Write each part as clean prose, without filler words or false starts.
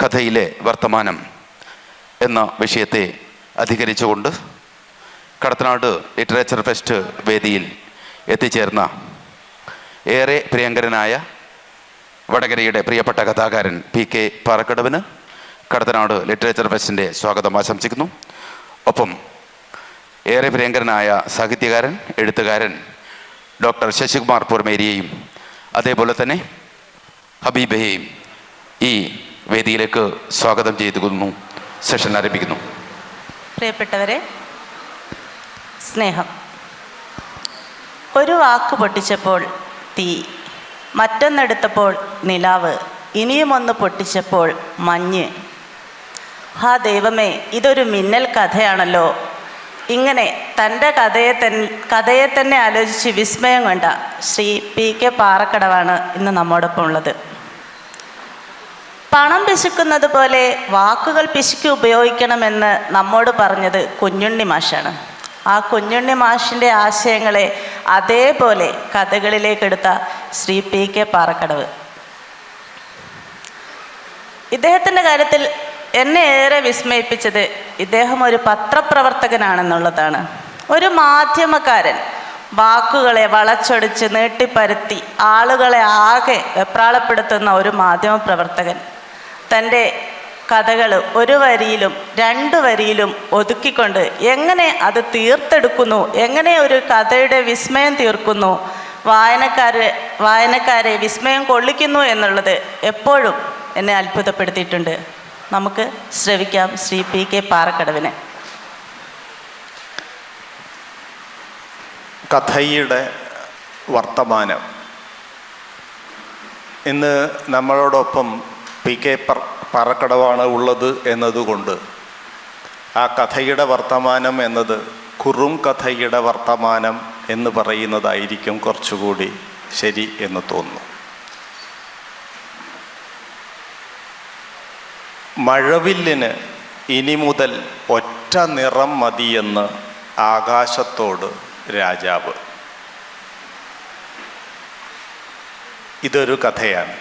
കഥയിലെ വർത്തമാനം എന്ന വിഷയത്തെ അധികരിച്ചുകൊണ്ട് കടത്തനാട് ലിറ്ററേച്ചർ ഫെസ്റ്റ് വേദിയിൽ എത്തിച്ചേർന്ന ഏറെ പ്രിയങ്കരനായ വടകരയുടെ പ്രിയപ്പെട്ട കഥാകാരൻ PK പാറക്കടവിന് കടത്തനാട് ലിറ്ററേച്ചർ ഫെസ്റ്റിൻ്റെ സ്വാഗതം ആശംസിക്കുന്നു. ഒപ്പം ഏറെ പ്രിയങ്കരനായ സാഹിത്യകാരൻ, എഴുത്തുകാരൻ ഡോക്ടർ ശശികുമാർ പൂർമേരിയെയും അതേപോലെ തന്നെ ഹബീബയെയും ഈ വേദിയിലേക്ക് സ്വാഗതം ചെയ്തുകൊള്ളുന്നു. സെഷൻ ആരംഭിക്കുന്നു. പ്രിയപ്പെട്ടവരെ, സ്നേഹം. ഒരു വാക്ക് പൊട്ടിച്ചപ്പോൾ തീ, മറ്റൊന്നെടുത്തപ്പോൾ നിലാവ്, ഇനിയും ഒന്ന് പൊട്ടിച്ചപ്പോൾ മഞ്ഞ്. ഹാ ദൈവമേ, ഇതൊരു മിന്നൽ കഥയാണല്ലോ. ഇങ്ങനെ തൻ്റെ കഥയെ തന്നെ ആലോചിച്ച് വിസ്മയം കൊണ്ട ശ്രീ PK പാറക്കടവാണ് ഇന്ന് നമ്മോടൊപ്പം ഉള്ളത്. പണം പിശുക്കുന്നത് പോലെ വാക്കുകൾ പിശുക്കി ഉപയോഗിക്കണമെന്ന് നമ്മോട് പറഞ്ഞത് കുഞ്ഞുണ്ണി മാഷാണ്. ആ കുഞ്ഞുണ്ണി മാഷിൻ്റെ ആശയങ്ങളെ അതേപോലെ കഥകളിലേക്കെടുത്ത ശ്രീ PK പാറക്കടവ്. ഇദ്ദേഹത്തിൻ്റെ കാര്യത്തിൽ എന്നെ ഏറെ വിസ്മയിപ്പിച്ചത് ഇദ്ദേഹം ഒരു പത്രപ്രവർത്തകനാണെന്നുള്ളതാണ്. ഒരു മാധ്യമക്കാരൻ വാക്കുകളെ വളച്ചൊടിച്ച് നീട്ടിപ്പരത്തി ആളുകളെ ആകെ വെപ്രാളപ്പെടുത്തുന്ന ഒരു മാധ്യമപ്രവർത്തകൻ തൻ്റെ കഥകൾ ഒരു വരിയിലും 2 വരിയിലും ഒതുക്കിക്കൊണ്ട് എങ്ങനെ അത് തീർത്തെടുക്കുന്നു, എങ്ങനെ ഒരു കഥയുടെ വിസ്മയം തീർക്കുന്നു, വായനക്കാരെ വിസ്മയം കൊള്ളിക്കുന്നു എന്നുള്ളത് എപ്പോഴും എന്നെ അത്ഭുതപ്പെടുത്തിയിട്ടുണ്ട്. നമുക്ക് ശ്രവിക്കാം ശ്രീ PK പാറക്കടവിനെ. കഥയുടെ വർത്തമാനം. ഇന്ന് നമ്മളോടൊപ്പം PK പാറക്കടവാണ് ഉള്ളത് എന്നതുകൊണ്ട് ആ കഥയുടെ വർത്തമാനം എന്നത് കുറും കഥയുടെ വർത്തമാനം എന്ന് പറയുന്നതായിരിക്കും കുറച്ചുകൂടി ശരി എന്ന് തോന്നുന്നു. മഴവില്ലിന് ഇനി മുതൽ ഒറ്റ നിറം മതിയെന്ന് ആകാശത്തോട് രാജാവ്. ഇതൊരു കഥയാണ്.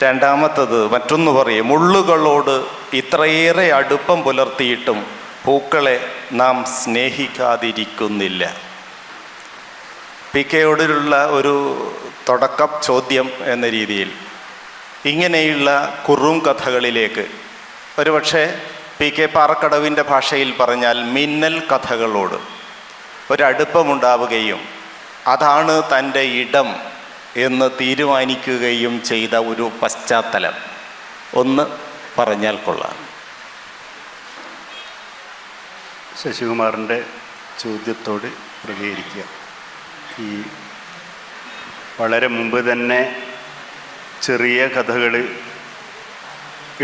രണ്ടാമത്തത് മറ്റൊന്ന് പറയും, മുള്ളുകളോട് ഇത്രയേറെ അടുപ്പം പുലർത്തിയിട്ടും പൂക്കളെ നാം സ്നേഹിക്കാതിരിക്കുന്നില്ല. PKയോടുള്ള ഒരു തുടക്കം ചോദ്യം എന്ന രീതിയിൽ ഇങ്ങനെയുള്ള കുറും കഥകളിലേക്ക്, ഒരുപക്ഷെ PK പാറക്കടവിൻ്റെ ഭാഷയിൽ പറഞ്ഞാൽ മിന്നൽ കഥകളോട് ഒരടുപ്പമുണ്ടാവുകയും അതാണ് തൻ്റെ ഇടം എന്ന് തീരുമാനിക്കുകയും ചെയ്ത ഒരു പശ്ചാത്തലം ഒന്ന് പറഞ്ഞാൽ കൊള്ളാം. ശശികുമാറിൻ്റെ ചോദ്യത്തോട് പ്രതികരിക്കുക. ഈ വളരെ മുമ്പ് തന്നെ ചെറിയ കഥകൾ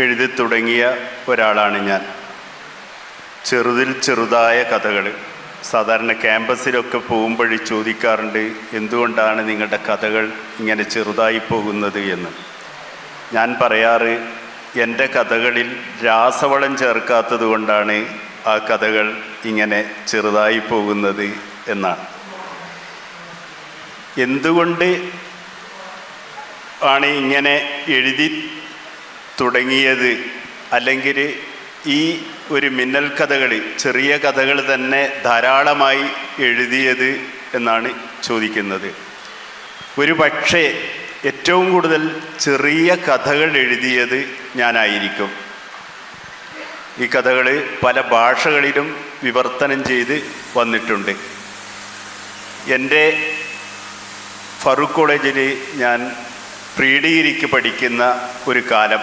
എഴുതി തുടങ്ങിയ ഒരാളാണ് ഞാൻ. ചെറുതിൽ ചെറുതായ കഥകൾ സാധാരണ ക്യാമ്പസിലൊക്കെ പോകുമ്പോൾ ചോദിക്കാറുണ്ട്, എന്തുകൊണ്ടാണ് നിങ്ങളുടെ കഥകൾ ഇങ്ങനെ ചെറുതായി പോകുന്നത് എന്ന്. ഞാൻ പറയാറ്, എൻ്റെ കഥകളിൽ രാസവളം ചേർക്കാത്തത് കൊണ്ടാണ് ആ കഥകൾ ഇങ്ങനെ ചെറുതായി പോകുന്നത് എന്നാണ്. എന്തുകൊണ്ട് ആണ് ഇങ്ങനെ എഴുതി തുടങ്ങിയത്, അല്ലെങ്കിൽ ഈ ഒരു മിന്നൽ കഥകൾ, ചെറിയ കഥകൾ തന്നെ ധാരാളമായി എഴുതിയത് എന്നാണ് ചോദിക്കുന്നത്. ഒരു പക്ഷേ ഏറ്റവും കൂടുതൽ ചെറിയ കഥകൾ എഴുതിയത് ഞാനായിരിക്കും. ഈ കഥകൾ പല ഭാഷകളിലും വിവർത്തനം ചെയ്ത് വന്നിട്ടുണ്ട്. എൻ്റെ ഫറൂഖ് കോളേജിൽ ഞാൻ പ്രീ-ഡിഗ്രിക്ക് പഠിക്കുന്ന ഒരു കാലം,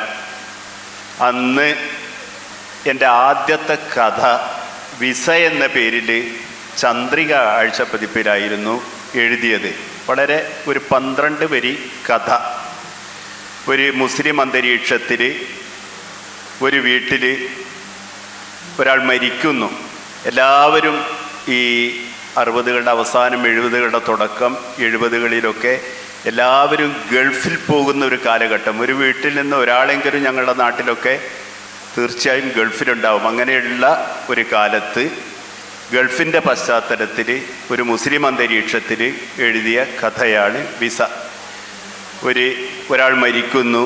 അന്ന് എൻ്റെ ആദ്യത്തെ കഥ വിസ എന്ന പേരിൽ ചന്ദ്രിക ആഴ്ചപ്പതിപ്പിലായിരുന്നു എഴുതിയത്. വളരെ ഒരു 12 വരി കഥ. ഒരു മുസ്ലിം അന്തരീക്ഷത്തിൽ ഒരു വീട്ടിൽ ഒരാൾ മരിക്കുന്നു. എല്ലാവരും ഈ 60കളുടെ അവസാനം 70കളുടെ തുടക്കം 70കളിലൊക്കെ എല്ലാവരും ഗൾഫിൽ പോകുന്ന ഒരു കാലഘട്ടം. ഒരു വീട്ടിൽ നിന്ന് ഒരാളെങ്കിലും ഞങ്ങളുടെ നാട്ടിലൊക്കെ തീർച്ചയായും ഗൾഫിലുണ്ടാവും. അങ്ങനെയുള്ള ഒരു കാലത്ത് ഗൾഫിൻ്റെ പശ്ചാത്തലത്തിൽ ഒരു മുസ്ലിം അന്തരീക്ഷത്തിൽ എഴുതിയ കഥയാണ് വിസ. ഒരാൾ മരിക്കുന്നു.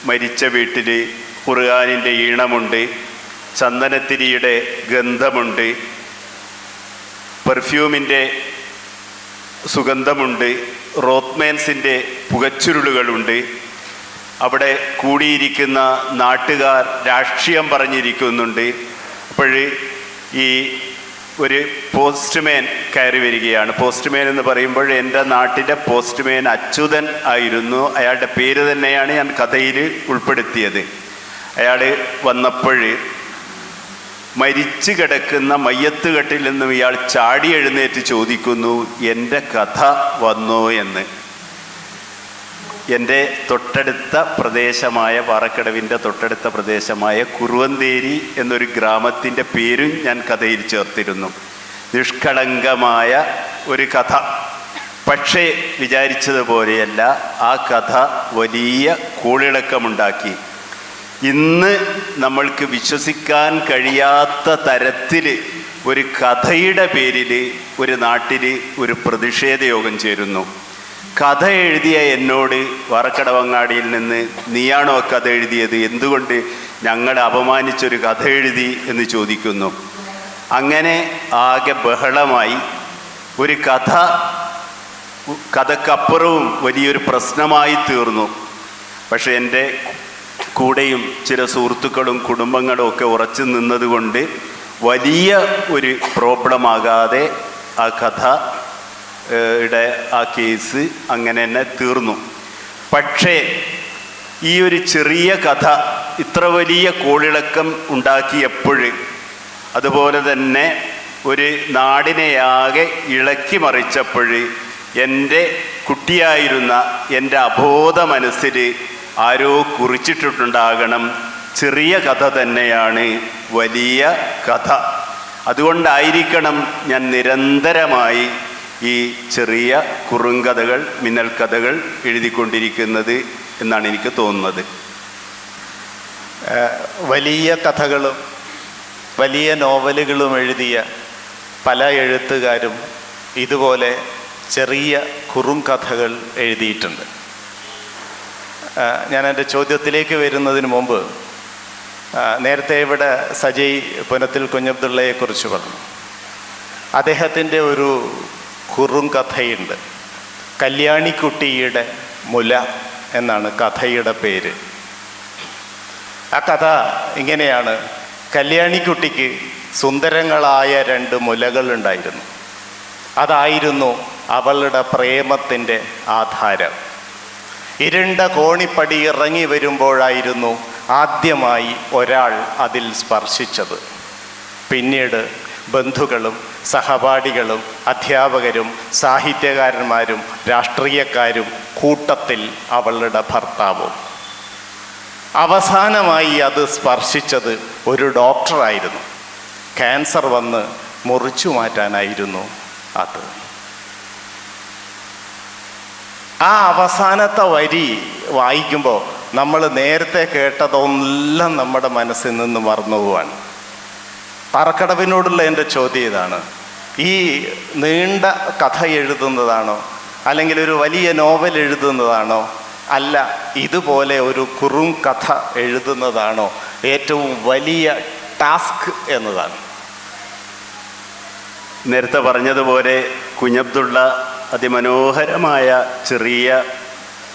മരിച്ച വീട്ടിൽ ഖുർആനിൻ്റെ ഈണമുണ്ട്, ചന്ദനത്തിരിയുടെ ഗന്ധമുണ്ട്, പെർഫ്യൂമിൻ്റെ സുഗന്ധമുണ്ട്, റോത്ത്മേൻസിൻ്റെ പുകച്ചുരുളുകളുണ്ട്. അവിടെ കൂടിയിരിക്കുന്ന നാട്ടുകാർ രാഷ്ട്രീയം പറഞ്ഞിരിക്കുന്നുണ്ട്. അപ്പോൾ ഈ ഒരു പോസ്റ്റ്മാൻ കയറി വരികയാണ്. പോസ്റ്റ്മാൻ എന്ന് പറയുമ്പോൾ എൻ്റെ നാട്ടിലെ പോസ്റ്റ്മാൻ അച്യുതൻ ആയിരുന്നു. അയാളുടെ പേര് തന്നെയാണ് ഞാൻ കഥയിൽ ഉൾപ്പെടുത്തിയത്. അയാൾ വന്നപ്പോൾ മരിച്ചു കിടക്കുന്ന മയ്യത്തുകെട്ടിൽ നിന്നും ഇയാൾ ചാടി എഴുന്നേറ്റ് ചോദിക്കുന്നു, എൻ്റെ കഥ വന്നോ എന്ന്. എൻ്റെ തൊട്ടടുത്ത പ്രദേശമായ പാറക്കടവിൻ്റെ തൊട്ടടുത്ത പ്രദേശമായ കുറുവന്തേരി എന്നൊരു ഗ്രാമത്തിൻ്റെ പേരും ഞാൻ കഥയിൽ ചേർത്തിരുന്നു. നിഷ്കളങ്കമായ ഒരു കഥ. പക്ഷേ വിചാരിച്ചതുപോലെയല്ല, ആ കഥ വലിയ കൂളിളക്കമുണ്ടാക്കി. ഇന്ന് നമ്മൾക്ക് വിശ്വസിക്കാൻ കഴിയാത്ത തരത്തിൽ ഒരു കഥയുടെ പേരിൽ ഒരു നാട്ടിൽ ഒരു പ്രതിഷേധ യോഗം ചേരുന്നു. കഥ എഴുതിയ എന്നോട് വാറക്കടവങ്ങാടിയിൽ നിന്ന്, നീയാണോ കഥ എഴുതിയത്, എന്തുകൊണ്ട് ഞങ്ങളെ അപമാനിച്ചൊരു കഥ എഴുതി എന്ന് ചോദിക്കുന്നു. അങ്ങനെ ആകെ ബഹളമായി. ഒരു കഥക്കപ്പുറവും വലിയൊരു പ്രശ്നമായി തീർന്നു. പക്ഷെ എൻ്റെ കൂടെയും ചില സുഹൃത്തുക്കളും കുടുംബങ്ങളും ഒക്കെ ഉറച്ചു നിന്നതുകൊണ്ട് വലിയ ഒരു പ്രോബ്ലമാകാതെ ആ ആ കേസ് അങ്ങനെ തന്നെ തീർന്നു. പക്ഷേ ഈ ഒരു ചെറിയ കഥ ഇത്ര വലിയ കോളിളക്കം ഉണ്ടാക്കിയപ്പോൾ, അതുപോലെ തന്നെ ഒരു നാടിനെയാകെ ഇളക്കി മറിച്ചപ്പോൾ, എൻ്റെ കുട്ടിയായിരുന്ന എൻ്റെ അബോധ മനസ്സിൽ ആരോ കുറിച്ചിട്ടിട്ടുണ്ടാകണം, ചെറിയ കഥ തന്നെയാണ് വലിയ കഥ. അതുകൊണ്ടായിരിക്കണം ഞാൻ നിരന്തരമായി ഈ ചെറിയ കുറുങ്കഥകൾ, മിന്നൽ കഥകൾ എഴുതിക്കൊണ്ടിരിക്കുന്നത് എന്നാണ് എനിക്ക് തോന്നുന്നത്. വലിയ കഥകളും വലിയ നോവലുകളും എഴുതിയ പല എഴുത്തുകാരും ഇതുപോലെ ചെറിയ കുറുങ്കഥകൾ എഴുതിയിട്ടുണ്ട്. ഞാൻ എൻ്റെ ചോദ്യത്തിലേക്ക് വരുന്നതിന് മുമ്പ് നേരത്തെ ഇവിടെ സജയ് പുനത്തിൽ കുഞ്ഞബ്ദുള്ളയെക്കുറിച്ച് പറഞ്ഞു. അദ്ദേഹത്തിൻ്റെ ഒരു കുറുങ്കഥയുണ്ട്. കല്യാണിക്കുട്ടിയുടെ മുല എന്നാണ് കഥയുടെ പേര്. ആ കഥ ഇങ്ങനെയാണ്. കല്യാണിക്കുട്ടിക്ക് സുന്ദരങ്ങളായ 2 മുലകളുണ്ടായിരുന്നു. അതായിരുന്നു അവളുടെ പ്രേമത്തിൻ്റെ ആധാരം. ഇരുണ്ട കോണിപ്പടി ഇറങ്ങി വരുമ്പോഴായിരുന്നു ആദ്യമായി ഒരാൾ അതിൽ സ്പർശിച്ചത്. പിന്നീട് ബന്ധുക്കളും സഹപാഠികളും അധ്യാപകരും സാഹിത്യകാരന്മാരും രാഷ്ട്രീയക്കാരും, കൂട്ടത്തിൽ അവളുടെ ഭർത്താവും. അവസാനമായി അത് സ്പർശിച്ചത് ഒരു ഡോക്ടറായിരുന്നു. ക്യാൻസർ വന്ന് മുറിച്ചു മാറ്റാനായിരുന്നു അത്. ആ അവസാനത്തെ വരി വായിക്കുമ്പോൾ നമ്മൾ നേരത്തെ കേട്ടതൊന്നെല്ലാം നമ്മുടെ മനസ്സിൽ നിന്ന് മറന്നു പോവാണ്. പാറക്കടവിനോടുള്ള എൻ്റെ ചോദ്യം ഇതാണ്: ഈ നീണ്ട കഥ എഴുതുന്നതാണോ, അല്ലെങ്കിൽ ഒരു വലിയ നോവൽ എഴുതുന്നതാണോ, അല്ല ഇതുപോലെ ഒരു കുറും കഥ എഴുതുന്നതാണോ ഏറ്റവും വലിയ ടാസ്ക് എന്നതാണ്? നേരത്തെ പറഞ്ഞതുപോലെ കുഞ്ഞബ്ദുള്ള അതിമനോഹരമായ ചെറിയ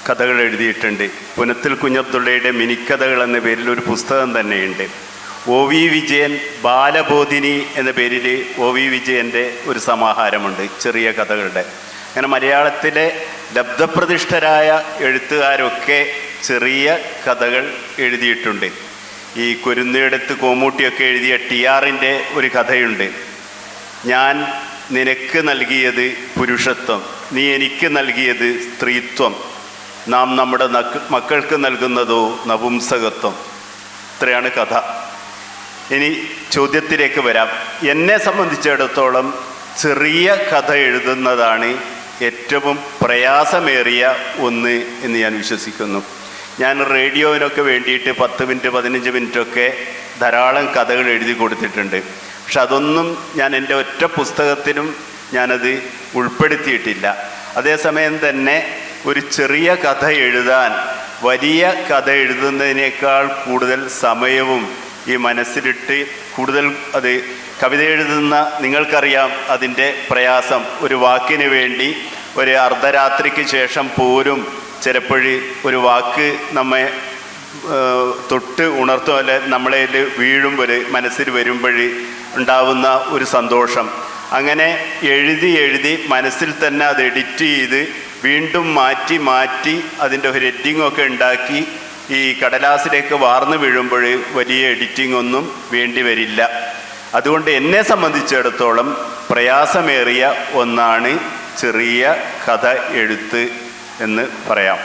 കഥകൾ എഴുതിയിട്ടുണ്ട്. പുനത്തിൽ കുഞ്ഞബ്ദുള്ളയുടെ മിനിക്കഥകൾ എന്ന പേരിൽ ഒരു പുസ്തകം തന്നെയുണ്ട്. OV വിജയൻ ബാലബോധിനി എന്ന പേരിൽ OV വിജയൻ്റെ ഒരു സമാഹാരമുണ്ട് ചെറിയ കഥകളുടെ. അങ്ങനെ മലയാളത്തിലെ ലബ്ധപ്രതിഷ്ഠരായ എഴുത്തുകാരൊക്കെ ചെറിയ കഥകൾ എഴുതിയിട്ടുണ്ട്. ഈ കുരുന്നെടുത്ത് കോമൂട്ടിയൊക്കെ എഴുതിയ TRൻ്റെ ഒരു കഥയുണ്ട്. ഞാൻ നിനക്ക് നൽകിയത് പുരുഷത്വം, നീ എനിക്ക് നൽകിയത് സ്ത്രീത്വം, നാം നമ്മുടെ മക്കൾക്ക് നൽകുന്നതോ നപുംസകത്വം. ഇത്രയാണ് കഥ. ഇനി ചോദ്യത്തിലേക്ക് വരാം. എന്നെ സംബന്ധിച്ചിടത്തോളം ചെറിയ കഥ എഴുതുന്നതാണ് ഏറ്റവും പ്രയാസമേറിയ ഒന്ന് എന്ന് ഞാൻ വിശ്വസിക്കുന്നു. ഞാൻ റേഡിയോവിനൊക്കെ വേണ്ടിയിട്ട് 10 മിനിറ്റ് 15 മിനിറ്റൊക്കെ ധാരാളം കഥകൾ എഴുതി കൊടുത്തിട്ടുണ്ട്. പക്ഷെ അതൊന്നും ഞാൻ എൻ്റെ ഒറ്റ പുസ്തകത്തിനും ഞാനത് ഉൾപ്പെടുത്തിയിട്ടില്ല. അതേസമയം തന്നെ ഒരു ചെറിയ കഥ എഴുതാൻ വലിയ കഥ എഴുതുന്നതിനേക്കാൾ കൂടുതൽ സമയവും ഈ മനസ്സിലിട്ട് കൂടുതൽ അത് കവിത എഴുതുന്ന നിങ്ങൾക്കറിയാം അതിൻ്റെ പ്രയാസം. ഒരു വാക്കിന് വേണ്ടി ഒരു അർദ്ധരാത്രിക്ക് ശേഷം പോലും ചിലപ്പോൾ ഒരു വാക്ക് നമ്മെ തൊട്ട് ഉണർത്തും, അല്ലെ നമ്മളെ വീഴുമ്പോൾ മനസ്സിൽ വരുമ്പോൾ ഉണ്ടാവുന്ന ഒരു സന്തോഷം. അങ്ങനെ എഴുതി മനസ്സിൽ തന്നെ അത് എഡിറ്റ് ചെയ്ത് വീണ്ടും മാറ്റി അതിൻ്റെ ഒരു എഡിറ്റിങ്ങൊക്കെ ഉണ്ടാക്കി ഈ കടലാസിലേക്ക് വാർന്നു വീഴുമ്പോൾ വലിയ എഡിറ്റിംഗ് ഒന്നും വേണ്ടി വരില്ല. അതുകൊണ്ട് എന്നെ സംബന്ധിച്ചിടത്തോളം പ്രയാസമേറിയ ഒന്നാണ് ചെറിയ കഥ എഴുത്ത് എന്ന് പറയാം.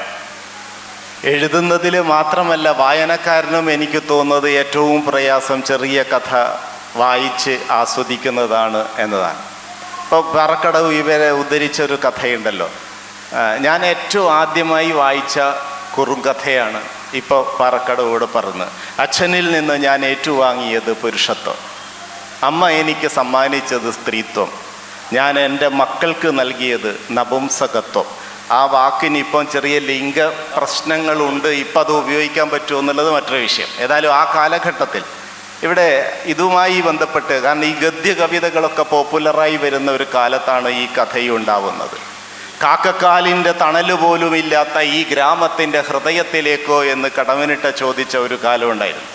എഴുതുന്നതിൽ മാത്രമല്ല, വായനക്കാരനും എനിക്ക് തോന്നുന്നത് ഏറ്റവും പ്രയാസം ചെറിയ കഥ വായിച്ച് ആസ്വദിക്കുന്നതാണ് എന്നതാണ്. ഇപ്പോൾ പറക്കടവ് ഇവരെ ഉദ്ധരിച്ചൊരു കഥയുണ്ടല്ലോ, ഞാൻ ഏറ്റവും ആദ്യമായി വായിച്ച കുറുങ്കഥയാണ് ഇപ്പോൾ പറക്കടവോട് പറഞ്ഞ്. അച്ഛനിൽ നിന്ന് ഞാൻ ഏറ്റുവാങ്ങിയത് പുരുഷത്വം, അമ്മ എനിക്ക് സമ്മാനിച്ചത് സ്ത്രീത്വം, ഞാൻ എൻ്റെ മക്കൾക്ക് നൽകിയത് നപുംസകത്വം. ആ വാക്കിന് ഇപ്പം ചെറിയ ലിംഗ പ്രശ്നങ്ങളുണ്ട്, ഇപ്പം അത് ഉപയോഗിക്കാൻ പറ്റുമോ എന്നുള്ളത് മറ്റൊരു വിഷയം. ഏതായാലും ആ കാലഘട്ടത്തിൽ ഇവിടെ ഇതുമായി ബന്ധപ്പെട്ട്, കാരണം ഈ ഗദ്യ കവിതകളൊക്കെ പോപ്പുലറായി വരുന്ന ഒരു കാലത്താണ് ഈ കഥയും ഉണ്ടാവുന്നത്. കാക്കക്കാലിൻ്റെ തണല് പോലുമില്ലാത്ത ഈ ഗ്രാമത്തിൻ്റെ ഹൃദയത്തിലേക്കോ എന്ന് കടമനിട്ട ചോദിച്ച ഒരു കാലം ഉണ്ടായിരുന്നു.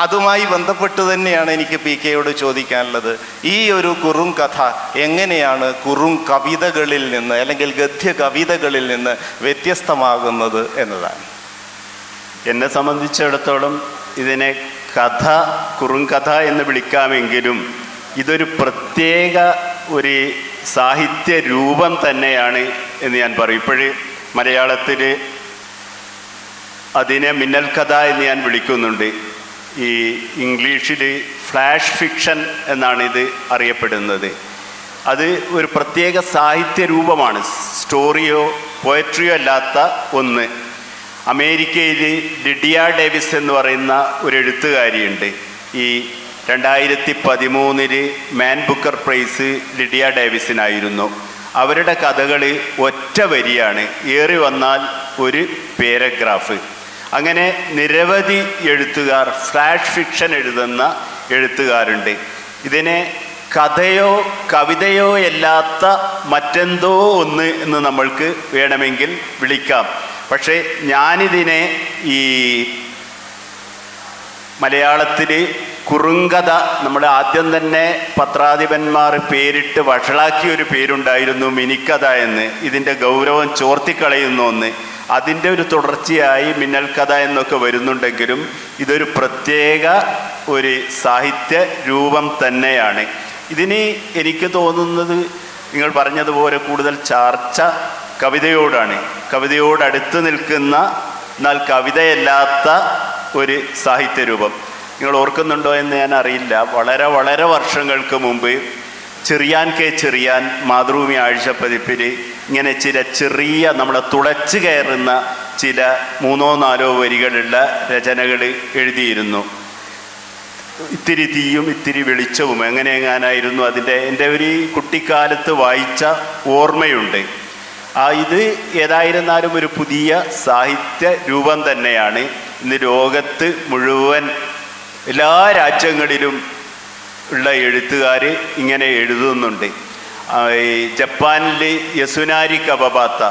അതുമായി ബന്ധപ്പെട്ട് തന്നെയാണ് എനിക്ക് പി കെയോട് ചോദിക്കാനുള്ളത്. ഈ ഒരു കുറും കഥ എങ്ങനെയാണ് കുറും കവിതകളിൽ നിന്ന് അല്ലെങ്കിൽ ഗദ്യ കവിതകളിൽ നിന്ന് വ്യത്യസ്തമാകുന്നത് എന്നതാണ്. എന്നെ സംബന്ധിച്ചിടത്തോളം ഇതിനെ കഥ, കുറുങ്കഥ എന്ന് വിളിക്കാമെങ്കിലും ഇതൊരു പ്രത്യേക ഒരു സാഹിത്യ രൂപം തന്നെയാണ് എന്ന് ഞാൻ പറയും. ഇപ്പോഴ് മലയാളത്തിൽ അതിനെ മിന്നൽ കഥ എന്ന് ഞാൻ വിളിക്കുന്നുണ്ട്. ഈ ഇംഗ്ലീഷിൽ ഫ്ലാഷ് ഫിക്ഷൻ എന്നാണ് ഇത് അറിയപ്പെടുന്നത്. അത് ഒരു പ്രത്യേക സാഹിത്യ രൂപമാണ്, സ്റ്റോറിയോ പോയട്രിയോ അല്ലാത്ത ഒന്ന്. അമേരിക്കയിൽ ലിഡിയ ഡേവിസ് എന്ന് പറയുന്ന ഒരു എഴുത്തുകാരിയുണ്ട്. ഈ 2013 മാൻ ബുക്കർ പ്രൈസ് ലിഡിയ ഡേവിസിനായിരുന്നു. അവരുടെ കഥകൾ ഒറ്റ വരിയാണ്, ഏറി വന്നാൽ ഒരു പാരഗ്രാഫ്. അങ്ങനെ നിരവധി എഴുത്തുകാർ ഫ്ലാഷ് ഫിക്ഷൻ എഴുതുന്ന എഴുത്തുകാരുണ്ട്. ഇതിനെ കഥയോ കവിതയോ അല്ലാത്ത മറ്റെന്തോ ഒന്ന് എന്ന് നമ്മൾക്ക് വേണമെങ്കിൽ വിളിക്കാം. പക്ഷേ ഞാനിതിനെ ഈ മലയാളത്തിൽ കുറുങ്കഥ, നമ്മുടെ ആദ്യം തന്നെ പത്രാധിപന്മാർ പേരിട്ട് വഷളാക്കിയൊരു പേരുണ്ടായിരുന്നു മിനിക്കഥ എന്ന്. ഇതിൻ്റെ ഗൗരവം ചോർത്തിക്കളയുന്ന ഒന്ന്. അതിൻ്റെ ഒരു തുടർച്ചയായി മിന്നൽ കഥ എന്നൊക്കെ വരുന്നുണ്ടെങ്കിലും ഇതൊരു പ്രത്യേക ഒരു സാഹിത്യ രൂപം തന്നെയാണ്. ഇതിന് എനിക്ക് തോന്നുന്നത് നിങ്ങൾ പറഞ്ഞതുപോലെ കൂടുതൽ ചർച്ച കവിതയോടാണ്. കവിതയോടടുത്ത് നിൽക്കുന്ന എന്നാൽ കവിതയല്ലാത്ത ഒരു സാഹിത്യരൂപം. നിങ്ങൾ ഓർക്കുന്നുണ്ടോ എന്ന് ഞാൻ അറിയില്ല, വളരെ വളരെ വർഷങ്ങൾക്ക് മുമ്പ് ചെറിയാൻ മാതൃഭൂമി ആഴ്ചപ്പതിപ്പിൽ ഇങ്ങനെ ചില ചെറിയ നമ്മളെ തുളച്ചു കയറുന്ന ചില 3-4 വരികളുള്ള രചനകൾ എഴുതിയിരുന്നു. ഇത്തിരി തീയും ഇത്തിരി വെളിച്ചവും എങ്ങനെയായിരുന്നു അതിൻ്റെ എൻ്റെ ഒരു കുട്ടിക്കാലത്ത് വായിച്ച ഓർമ്മയുണ്ട്. ഇത് ഏതായിരുന്നാലും ഒരു പുതിയ സാഹിത്യ രൂപം തന്നെയാണ്. ഇന്ന് ലോകത്ത് മുഴുവൻ എല്ലാ രാജ്യങ്ങളിലും ഉള്ള എഴുത്തുകാർ ഇങ്ങനെ എഴുതുന്നുണ്ട്. ജപ്പാനിൽ യസുനാരി കവബാത്ത,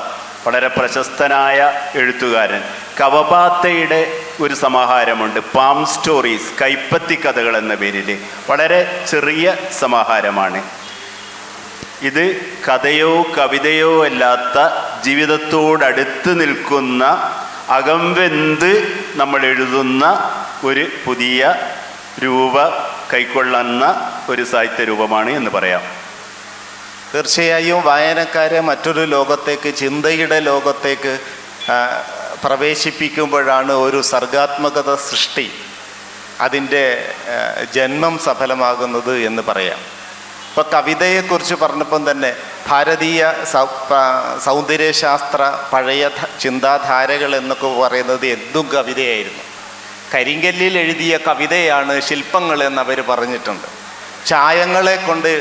വളരെ പ്രശസ്തനായ എഴുത്തുകാരൻ, കവബാത്തയുടെ ഒരു സമാഹാരമുണ്ട്, പാം സ്റ്റോറീസ്, കൈപ്പത്തി കഥകൾ എന്ന പേരിൽ. വളരെ ചെറിയ സമാഹാരമാണ് ഇത്. കഥയോ കവിതയോ അല്ലാത്ത ജീവിതത്തോടടുത്ത് നിൽക്കുന്ന, അകംവെന്ത് നമ്മൾ എഴുതുന്ന ഒരു പുതിയ രൂപ കൈക്കൊള്ളുന്ന ഒരു സാഹിത്യ രൂപമാണ് എന്ന് പറയാം. തീർച്ചയായും വായനക്കാരെ മറ്റൊരു ലോകത്തേക്ക്, ചിന്തയുടെ ലോകത്തേക്ക് പ്രവേശിപ്പിക്കുമ്പോഴാണ് ഒരു സർഗാത്മകത സൃഷ്ടി, അതിൻ്റെ ജന്മം സഫലമാകുന്നത് എന്ന് പറയാം. ഇപ്പോൾ കവിതയെക്കുറിച്ച് പറഞ്ഞപ്പം തന്നെ ഭാരതീയ സൗന്ദര്യശാസ്ത്ര പഴയ ചിന്താധാരകൾ എന്നൊക്കെ പറയുന്നത് എന്തും കവിതയായിരുന്നു. കരിങ്കല്ലിൽ എഴുതിയ കവിതയാണ് ശില്പങ്ങൾ എന്നവർ പറഞ്ഞിട്ടുണ്ട്. ചായങ്ങളെ കൊണ്ട്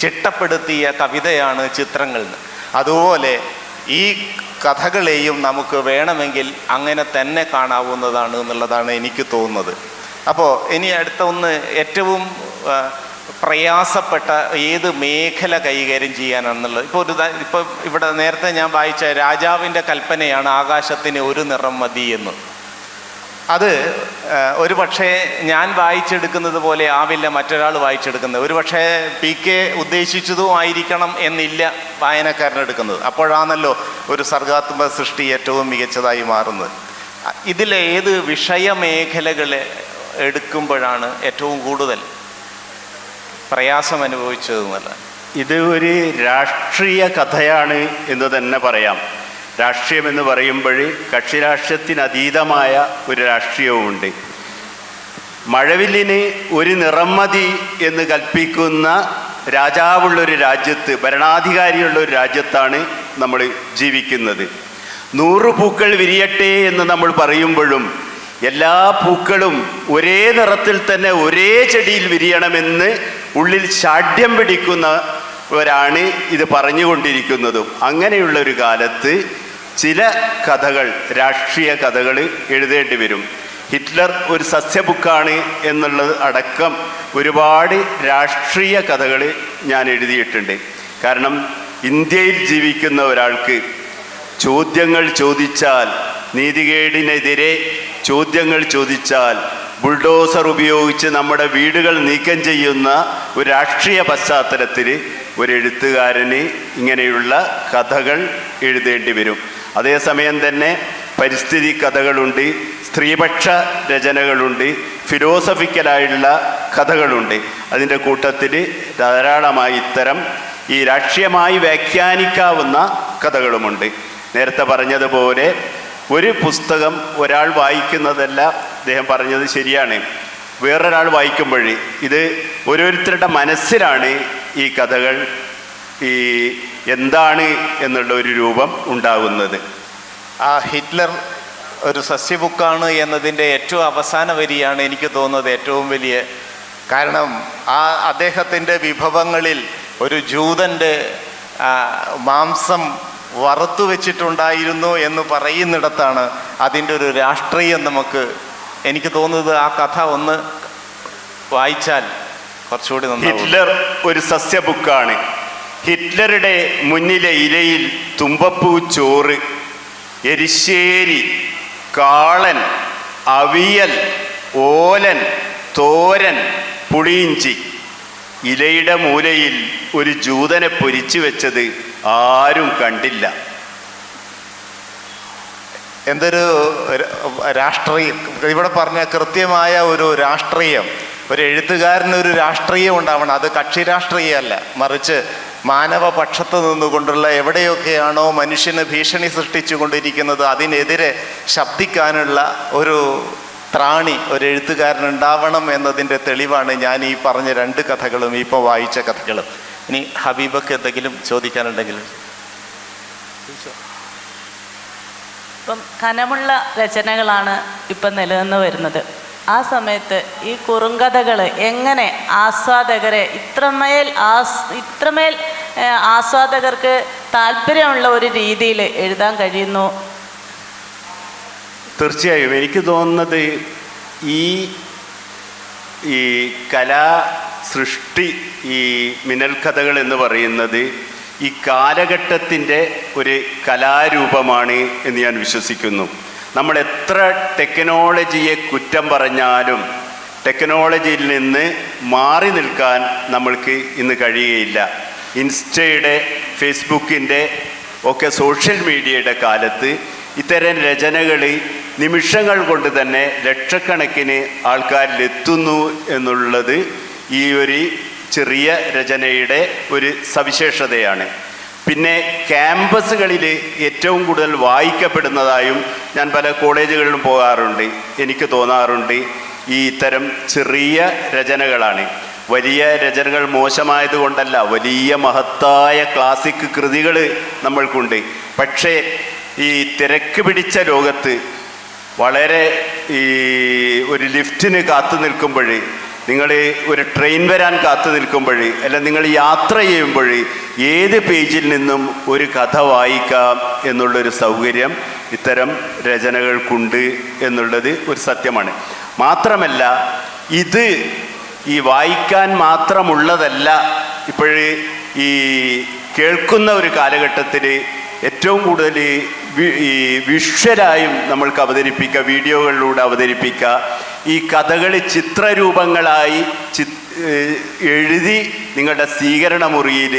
ചിട്ടപ്പെടുത്തിയ കവിതയാണ് ചിത്രങ്ങൾ. അതുപോലെ ഈ കഥകളെയും നമുക്ക് വേണമെങ്കിൽ അങ്ങനെ തന്നെ കാണാവുന്നതാണ് എന്നുള്ളതാണ് എനിക്ക് തോന്നുന്നത്. അപ്പോൾ ഇനി അടുത്ത ഒന്ന്, ഏറ്റവും പ്രയാസപ്പെട്ട ഏത് മേഖല കൈകാര്യം ചെയ്യാനാണെന്നുള്ളത്. ഇപ്പോൾ ഇവിടെ നേരത്തെ ഞാൻ വായിച്ച രാജാവിൻ്റെ കൽപ്പനയാണ് ആകാശത്തിന് ഒരു നിറം മതി എന്ന്. അത് ഒരു പക്ഷേ ഞാൻ വായിച്ചെടുക്കുന്നത് പോലെ ആവില്ല മറ്റൊരാൾ വായിച്ചെടുക്കുന്നത്. ഒരു പക്ഷേ PK ഉദ്ദേശിച്ചതും ആയിരിക്കണം എന്നില്ല വായനക്കാരനെടുക്കുന്നത്. അപ്പോഴാണല്ലോ ഒരു സർഗാത്മക സൃഷ്ടി ഏറ്റവും മികച്ചതായി മാറുന്നത്. ഇതിലെ ഏത് വിഷയമേഖലകൾ എടുക്കുമ്പോഴാണ് ഏറ്റവും കൂടുതൽ പ്രയാസം അനുഭവിച്ചതെന്നല്ല? ഇത് ഒരു രാഷ്ട്രീയ കഥയാണ് എന്ന് തന്നെ പറയാം. രാഷ്ട്രീയമെന്ന് പറയുമ്പോൾ കക്ഷി രാഷ്ട്രീയത്തിനതീതമായ ഒരു രാഷ്ട്രീയവുമുണ്ട്. മഴവില്ലിന് ഒരു നിറം മതി എന്ന് കൽപ്പിക്കുന്ന രാജാവുള്ളൊരു രാജ്യത്ത്, ഭരണാധികാരിയുള്ള ഒരു രാജ്യത്താണ് നമ്മൾ ജീവിക്കുന്നത്. 100 പൂക്കൾ വിരിയട്ടെ എന്ന് നമ്മൾ പറയുമ്പോഴും എല്ലാ പൂക്കളും ഒരേ നിറത്തിൽ തന്നെ ഒരേ ചെടിയിൽ വിരിയണമെന്ന് ഉള്ളിൽ ശാഠ്യം പിടിക്കുന്നവരാണ് ഇത് പറഞ്ഞുകൊണ്ടിരിക്കുന്നതും. അങ്ങനെയുള്ളൊരു കാലത്ത് ചില കഥകൾ, രാഷ്ട്രീയ കഥകൾ എഴുതേണ്ടി വരും. ഹിറ്റ്ലർ ഒരു സസ്യബുക്കാണ് എന്നുള്ളത് അടക്കം ഒരുപാട് രാഷ്ട്രീയ കഥകൾ ഞാൻ എഴുതിയിട്ടുണ്ട്. കാരണം ഇന്ത്യയിൽ ജീവിക്കുന്ന ഒരാൾക്ക് ചോദ്യങ്ങൾ ചോദിച്ചാൽ, നീതികേടിനെതിരെ ചോദ്യങ്ങൾ ചോദിച്ചാൽ ബുൾഡോസർ ഉപയോഗിച്ച് നമ്മുടെ വീടുകൾ നീക്കം ചെയ്യുന്ന ഒരു രാഷ്ട്രീയ പശ്ചാത്തലത്തിൽ ഒരു എഴുത്തുകാരന് ഇങ്ങനെയുള്ള കഥകൾ എഴുതേണ്ടി വരും. അതേസമയം തന്നെ പരിസ്ഥിതി കഥകളുണ്ട്, സ്ത്രീപക്ഷ രചനകളുണ്ട്, ഫിലോസഫിക്കലായുള്ള കഥകളുണ്ട്. അതിൻ്റെ കൂട്ടത്തിൽ ധാരാളമായി ഇത്തരം ഈ രാഷ്ട്രീയമായി വ്യാഖ്യാനിക്കാവുന്ന കഥകളുമുണ്ട്. നേരത്തെ പറഞ്ഞതുപോലെ ഒരു പുസ്തകം ഒരാൾ വായിക്കുന്നതല്ല, അദ്ദേഹം പറഞ്ഞത് ശരിയാണ്. വേറൊരാൾ വായിക്കുമ്പോൾ ഇത് ഓരോരുത്തരുടെ മനസ്സിലാണ് ഈ കഥകൾ ഈ എന്താണ് എന്നുള്ള ഒരു രൂപം ഉണ്ടാകുന്നത്. ആ ഹിറ്റ്ലർ ഒരു സസ്യബുക്കാണ് എന്നതിൻ്റെ ഏറ്റവും അവസാന വരിയാണ് എനിക്ക് തോന്നുന്നത് ഏറ്റവും വലിയ. കാരണം അദ്ദേഹത്തിൻ്റെ വിഭവങ്ങളിൽ ഒരു ജൂതൻ്റെ മാംസം വറുത്തു വെച്ചിട്ടുണ്ടായിരുന്നു എന്ന് പറയുന്നിടത്താണ് അതിൻ്റെ ഒരു രാഷ്ട്രീയം എനിക്ക് തോന്നുന്നത്. ആ കഥ ഒന്ന് വായിച്ചാൽ കുറച്ചുകൂടി നന്നാവും. ഹിറ്റ്ലർ ഒരു സസ്യബുക്കാണ്. ഹിറ്റ്ലറുടെ മുന്നിലെ ഇലയിൽ തുമ്പപ്പൂ ചോറ്, എരിശ്ശേരി, കാളൻ, അവിയൽ, ഓലൻ, തോരൻ, പുളിയിഞ്ചി. ഇലയുടെ മൂലയിൽ ഒരു ജൂതനെ പൊരിച്ചു വെച്ചത് ആരും കണ്ടില്ല. എന്തൊരു രാഷ്ട്രീയം! ഇവിടെ പറഞ്ഞ കൃത്യമായ ഒരു രാഷ്ട്രീയം. ഒരു എഴുത്തുകാരനൊരു രാഷ്ട്രീയം ഉണ്ടാവണം. അത് കക്ഷി രാഷ്ട്രീയമല്ല, മറിച്ച് മാനവപക്ഷത്ത് നിന്നുകൊണ്ടുള്ള എവിടെയൊക്കെയാണോ മനുഷ്യന് ഭീഷണി സൃഷ്ടിച്ചു കൊണ്ടിരിക്കുന്നത് അതിനെതിരെ ശബ്ദിക്കാനുള്ള ഒരു ത്രാണി ഒരു എഴുത്തുകാരനുണ്ടാവണം എന്നതിൻ്റെ തെളിവാണ് ഞാൻ ഈ പറഞ്ഞ 2 കഥകളും ഇപ്പോൾ വായിച്ച കഥകളും. ഇനി ഹബീബക്ക് എന്തെങ്കിലും ചോദിക്കാനുണ്ടെങ്കിൽ. ഇപ്പം കനമുള്ള രചനകളാണ് ഇപ്പം നിലനിന്ന് വരുന്നത്. ആ സമയത്ത് ഈ കുറുങ്കഥകൾ എങ്ങനെ ആസ്വാദകരെ ഇത്രമേൽ ആസ്വാദകർക്ക് താല്പര്യമുള്ള ഒരു രീതിയിൽ എഴുതാൻ കഴിയുന്നു? തീർച്ചയായും എനിക്ക് തോന്നുന്നത് ഈ കലാ സൃഷ്ടി, ഈ മിന്നൽ കഥകൾ എന്ന് പറയുന്നത് ഈ കാലഘട്ടത്തിൻ്റെ ഒരു കലാരൂപമാണ് എന്ന് ഞാൻ വിശ്വസിക്കുന്നു. നമ്മൾ എത്ര ടെക്നോളജിയെ കുറ്റം പറഞ്ഞാലും ടെക്നോളജിയിൽ നിന്ന് മാറി നിൽക്കാൻ നമ്മൾക്ക് ഇന്ന് കഴിയുകയില്ല. ഇൻസ്റ്റയുടെ, ഫേസ്ബുക്കിൻ്റെ ഒക്കെ സോഷ്യൽ മീഡിയയുടെ കാലത്ത് ഇത്തരം രചനകൾ നിമിഷങ്ങൾ കൊണ്ട് തന്നെ ലക്ഷക്കണക്കിന് ആൾക്കാരിലെത്തുന്നു എന്നുള്ളത് ഈ ഒരു ചെറിയ രചനയുടെ ഒരു സവിശേഷതയാണ്. പിന്നെ ക്യാമ്പസുകളിൽ ഏറ്റവും കൂടുതൽ വായിക്കപ്പെടുന്നതായും ഞാൻ പല കോളേജുകളിലും പോകാറുണ്ട്. എനിക്ക് തോന്നാറുണ്ട് ഈ ഇത്തരം ചെറിയ രചനകളാണ്. വലിയ രചനകൾ മോശമായതുകൊണ്ടല്ല, വലിയ മഹത്തായ ക്ലാസിക് കൃതികൾ നമ്മൾക്കുണ്ട്. പക്ഷേ ഈ തിരക്ക് പിടിച്ച ലോകത്ത് വളരെ ഒരു ലിഫ്റ്റിന് കാത്തു നിൽക്കുമ്പോൾ നിങ്ങൾ ഒരു ട്രെയിൻ വരാൻ കാത്തു നിൽക്കുമ്പോൾ, അല്ല നിങ്ങൾ യാത്ര ചെയ്യുമ്പോൾ ഏത് പേജിൽ നിന്നും ഒരു കഥ വായിക്കാം എന്നുള്ളൊരു സൗകര്യം ഇത്തരം രചനകൾക്കുണ്ട് എന്നുള്ളത് ഒരു സത്യമാണ്. മാത്രമല്ല, ഇത് ഈ വായിക്കാൻ മാത്രമുള്ളതല്ല. ഇപ്പോഴേ ഈ കേൾക്കുന്ന ഒരു കാലഘട്ടത്തിൽ ഏറ്റവും കൂടുതൽ ഈ വിഷ്വലായും നമ്മൾക്ക് അവതരിപ്പിക്കുക, വീഡിയോകളിലൂടെ അവതരിപ്പിക്കുക, ഈ കഥകൾ ചിത്രരൂപങ്ങളായി എഴുതി നിങ്ങളുടെ സ്വീകരണ മുറിയിൽ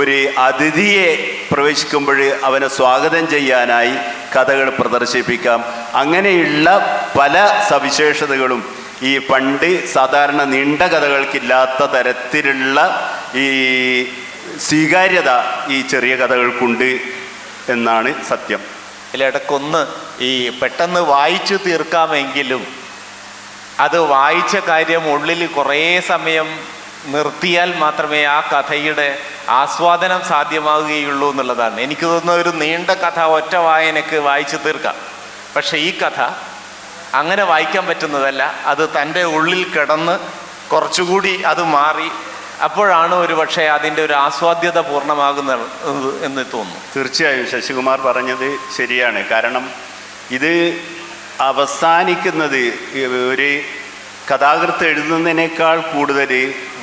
ഒരു അതിഥിയെ പ്രവേശിക്കുമ്പോൾ അവനെ സ്വാഗതം ചെയ്യാനായി കഥകൾ പ്രദർശിപ്പിക്കാം. അങ്ങനെയുള്ള പല സവിശേഷതകളും ഈ പണ്ട് സാധാരണ നീണ്ട കഥകൾക്കില്ലാത്ത തരത്തിലുള്ള ഈ സ്വീകാര്യത ഈ ചെറിയ കഥകൾക്കുണ്ട് എന്നാണ് സത്യം. ഇതിലിടക്കൊന്ന് ഈ പെട്ടെന്ന് വായിച്ചു തീർക്കാമെങ്കിലും അത് വായിച്ച കാര്യം ഉള്ളിൽ കുറേ സമയം നിർത്തിയാൽ മാത്രമേ ആ കഥയുടെ ആസ്വാദനം സാധ്യമാവുകയുള്ളൂ എന്നുള്ളതാണ്. എനിക്ക് തോന്നുന്ന ഒരു നീണ്ട കഥ ഒറ്റ വായനക്ക് വായിച്ചു തീർക്കാം. പക്ഷേ ഈ കഥ അങ്ങനെ വായിക്കാൻ പറ്റുന്നതല്ല. അത് തൻ്റെ ഉള്ളിൽ കിടന്ന് കുറച്ചുകൂടി അത് മാറി അപ്പോഴാണ് ഒരു പക്ഷേ അതിൻ്റെ ഒരു ആസ്വാദ്യത പൂർണ്ണമാകുന്നത് എന്ന് തോന്നുന്നു. തീർച്ചയായും ശശികുമാർ പറഞ്ഞത് ശരിയാണ്. കാരണം ഇത് അവസാനിക്കുന്നത് ഒരു കഥാകൃത്ത് എഴുതുന്നതിനേക്കാൾ കൂടുതൽ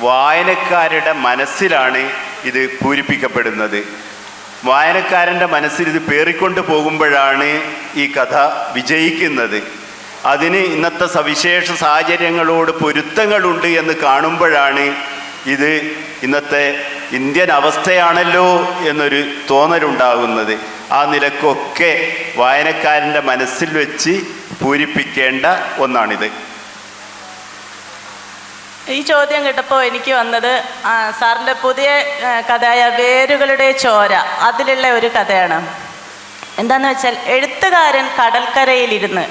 വായനക്കാരുടെ മനസ്സിലാണ് ഇത് പൂരിപ്പിക്കപ്പെടുന്നത്. വായനക്കാരൻ്റെ മനസ്സിൽ ഇത് പേറിക്കൊണ്ട് പോകുമ്പോഴാണ് ഈ കഥ വിജയിക്കുന്നത്. അതിന് ഇന്നത്തെ സവിശേഷ സാഹചര്യങ്ങളോട് പൊരുത്തങ്ങളുണ്ട് എന്ന് കാണുമ്പോഴാണ് ഇത് ഇന്നത്തെ ഇന്ത്യൻ അവസ്ഥയാണല്ലോ എന്നൊരു തോന്നലുണ്ടാകുന്നത്. ആ നിലക്കൊക്കെ വായനക്കാരൻ്റെ മനസ്സിൽ വെച്ച് പൂരിപ്പിക്കേണ്ട ഒന്നാണിത്. ഈ ചോദ്യം കേട്ടപ്പോൾ എനിക്ക് വന്നത് സാറിൻ്റെ പുതിയ കഥയായ വേരുകളുടെ ചോര, അതിലുള്ള ഒരു കഥയാണ്. എന്താണെന്ന് വെച്ചാൽ, എഴുത്തുകാരൻ കടൽക്കരയിലിരുന്ന്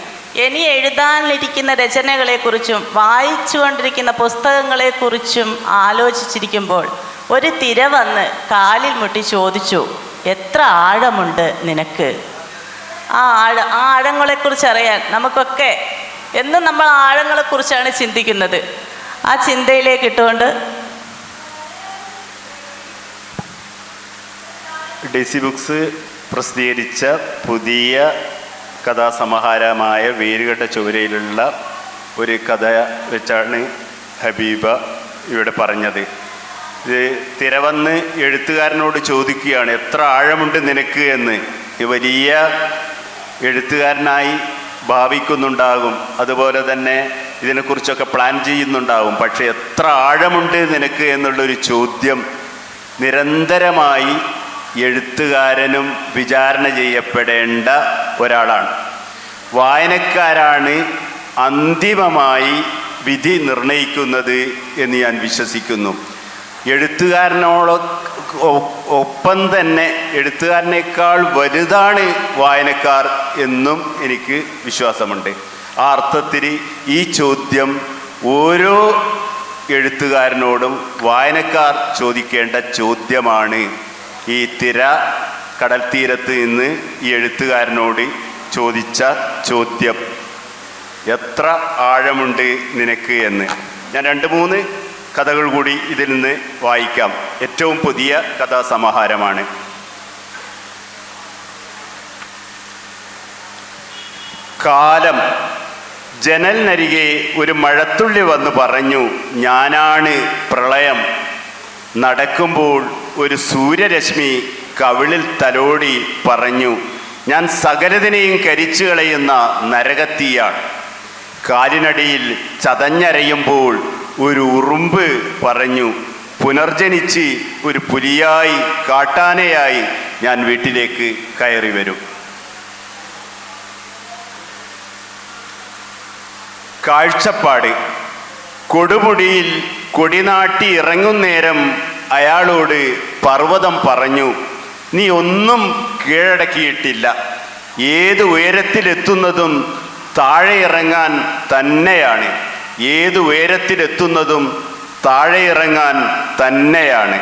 ഇനി എഴുതാനിരിക്കുന്ന രചനകളെക്കുറിച്ചും വായിച്ചുകൊണ്ടിരിക്കുന്ന പുസ്തകങ്ങളെക്കുറിച്ചും ആലോചിച്ചിരിക്കുമ്പോൾ ഒരു തിര വന്ന് കാലിൽ മുട്ടി ചോദിച്ചു, എത്ര ആഴമുണ്ട് നിനക്ക്? ആ ആഴങ്ങളെക്കുറിച്ച് അറിയാൻ നമുക്കൊക്കെ എന്നും നമ്മൾ ആഴങ്ങളെക്കുറിച്ചാണ് ചിന്തിക്കുന്നത്. ആ ചിന്തയിലേക്ക് ഇട്ടുകൊണ്ട് DC ബുക്സ് പ്രസിദ്ധീകരിച്ച പുതിയ കഥാസമാഹാരമായ വേരുകളുടെ ചുവരയിലുള്ള ഒരു കഥ വെച്ചാണ് ഹബീബ ഇവിടെ പറഞ്ഞത്. ഇത് തിരവന്ന് എഴുത്തുകാരനോട് ചോദിക്കുകയാണ്, എത്ര ആഴമുണ്ട് നിനക്ക് എന്ന്. ഈ വലിയ എഴുത്തുകാരനായി ഭാവിക്കുന്നുണ്ടാകും, അതുപോലെ തന്നെ ഇതിനെക്കുറിച്ചൊക്കെ പ്ലാൻ ചെയ്യുന്നുണ്ടാകും. പക്ഷേ എത്ര ആഴമുണ്ട് നിനക്ക് എന്നുള്ളൊരു ചോദ്യം നിരന്തരമായി എഴുത്തുകാരനും വിചാരണ ചെയ്യപ്പെടേണ്ട ഒരാളാണ്. വായനക്കാരാണ് അന്തിമമായി വിധി നിർണയിക്കുന്നത് എന്ന് ഞാൻ വിശ്വസിക്കുന്നു. ഒപ്പം തന്നെ എഴുത്തുകാരനേക്കാൾ വലുതാണ് വായനക്കാർ എന്നും എനിക്ക് വിശ്വാസമുണ്ട്. ആ അർത്ഥത്തിൽ ഈ ചോദ്യം ഓരോ എഴുത്തുകാരനോടും വായനക്കാർ ചോദിക്കേണ്ട ചോദ്യമാണ്. ഈ തിര കടൽ തീരത്ത് നിന്ന് ഈ എഴുത്തുകാരനോട് ചോദിച്ച ചോദ്യം, എത്ര ആഴമുണ്ട് നിനക്ക് എന്ന്. ഞാൻ 2-3 കഥകൾ കൂടി ഇതിൽ നിന്ന് വായിക്കാം. ഏറ്റവും പുതിയ കഥാസമാഹാരമാണ്. കാലം. ജനലിനരികെ ഒരു മഴത്തുള്ളി വന്ന് പറഞ്ഞു, ഞാനാണ് പ്രളയം. നടക്കുമ്പോൾ ഒരു സൂര്യരശ്മി കവിളിൽ തലോടി പറഞ്ഞു, ഞാൻ സകലതിനെയും കരിച്ചു കളയുന്ന നരകത്തീയാണ്. കാലിനടിയിൽ ചതഞ്ഞരയുമ്പോൾ ഒരു ഉറുമ്പ് പറഞ്ഞു, പുനർജനിച്ച് ഒരു പുലിയായി കാട്ടാനയായി ഞാൻ വീട്ടിലേക്ക് കയറി വരും. കാഴ്ചപ്പാട്. കൊടുമുടിയിൽ കൊടിനാട്ടി ഇറങ്ങുന്നേരം അയാളോട് പർവ്വതം പറഞ്ഞു, നീ ഒന്നും കീഴടക്കിയിട്ടില്ല. ഏത് ഉയരത്തിലെത്തുന്നതും താഴെ ഇറങ്ങാൻ തന്നെയാണ്. ഏത് ഉയരത്തിലെത്തുന്നതും താഴെ ഇറങ്ങാൻ തന്നെയാണ്.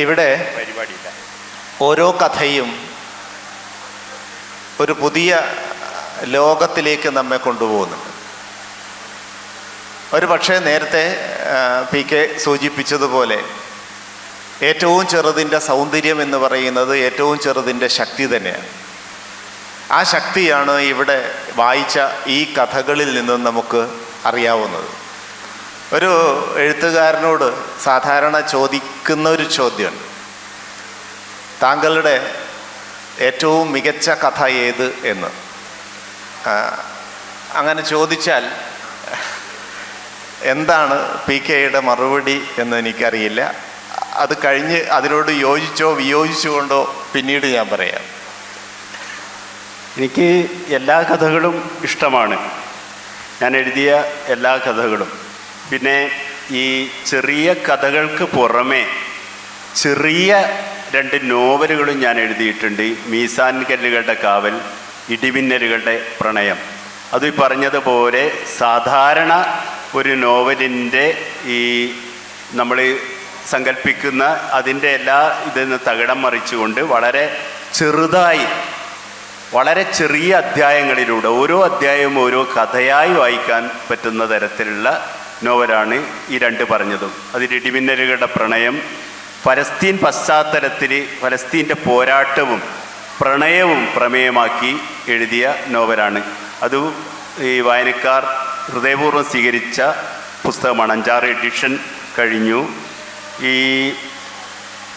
ഇവിടെ ഓരോ കഥയും ഒരു പുതിയ ലോകത്തിലേക്ക് നമ്മെ കൊണ്ടുപോകുന്നുണ്ട്. ഒരു പക്ഷേ നേരത്തെ പി കെ സൂചിപ്പിച്ചതുപോലെ ഏറ്റവും ചെറുതിൻ്റെ സൗന്ദര്യം എന്ന് പറയുന്നത് ഏറ്റവും ചെറുതിൻ്റെ ശക്തി തന്നെയാണ്. ആ ശക്തിയാണ് ഇവിടെ വായിച്ച ഈ കഥകളിൽ നിന്നും നമുക്ക് അറിയാവുന്നത്. ഒരു എഴുത്തുകാരനോട് സാധാരണ ചോദിക്കുന്ന ഒരു ചോദ്യമുണ്ട്, താങ്കളുടെ ഏറ്റവും മികച്ച കഥ ഏത് എന്ന്. അങ്ങനെ ചോദിച്ചാൽ എന്താണ് പി കെയുടെ മറുപടി എന്ന് എനിക്കറിയില്ല. അത് കഴിഞ്ഞ് അതിനോട് യോജിച്ചോ വിയോജിച്ചുകൊണ്ടോ പിന്നീട് ഞാൻ പറയാം. എനിക്ക് എല്ലാ കഥകളും ഇഷ്ടമാണ്, ഞാൻ എഴുതിയ എല്ലാ കഥകളും. പിന്നെ ഈ ചെറിയ കഥകൾക്ക് പുറമെ ചെറിയ 2 നോവലുകളും ഞാൻ എഴുതിയിട്ടുണ്ട്. മീസാൻ കല്ലുകളുടെ കാവൽ, ഇടിമിന്നലുകളുടെ പ്രണയം. അത് പറഞ്ഞതുപോലെ സാധാരണ ഒരു നോവലിൻ്റെ ഈ നമ്മൾ സങ്കല്പിക്കുന്ന അതിൻ്റെ എല്ലാ ഇതിന്ന് തകിടം മറിച്ചുകൊണ്ട് വളരെ ചെറുതായി, വളരെ ചെറിയ അധ്യായങ്ങളിലൂടെ ഓരോ അധ്യായവും ഓരോ കഥയായി വായിക്കാൻ പറ്റുന്ന തരത്തിലുള്ള നോവലാണ് ഈ 2 പറഞ്ഞതും. അതിൽ ഇടിമിന്നലുകളുടെ പ്രണയം ഫലസ്തീൻ പശ്ചാത്തലത്തിൽ ഫലസ്തീൻ്റെ പോരാട്ടവും പ്രണയവും പ്രമേയമാക്കി എഴുതിയ നോവലാണ്. അത് ഈ വായനക്കാർ ഹൃദയപൂർവ്വം സ്വീകരിച്ച പുസ്തകമാണ്. 5-6 എഡിഷൻ കഴിഞ്ഞു.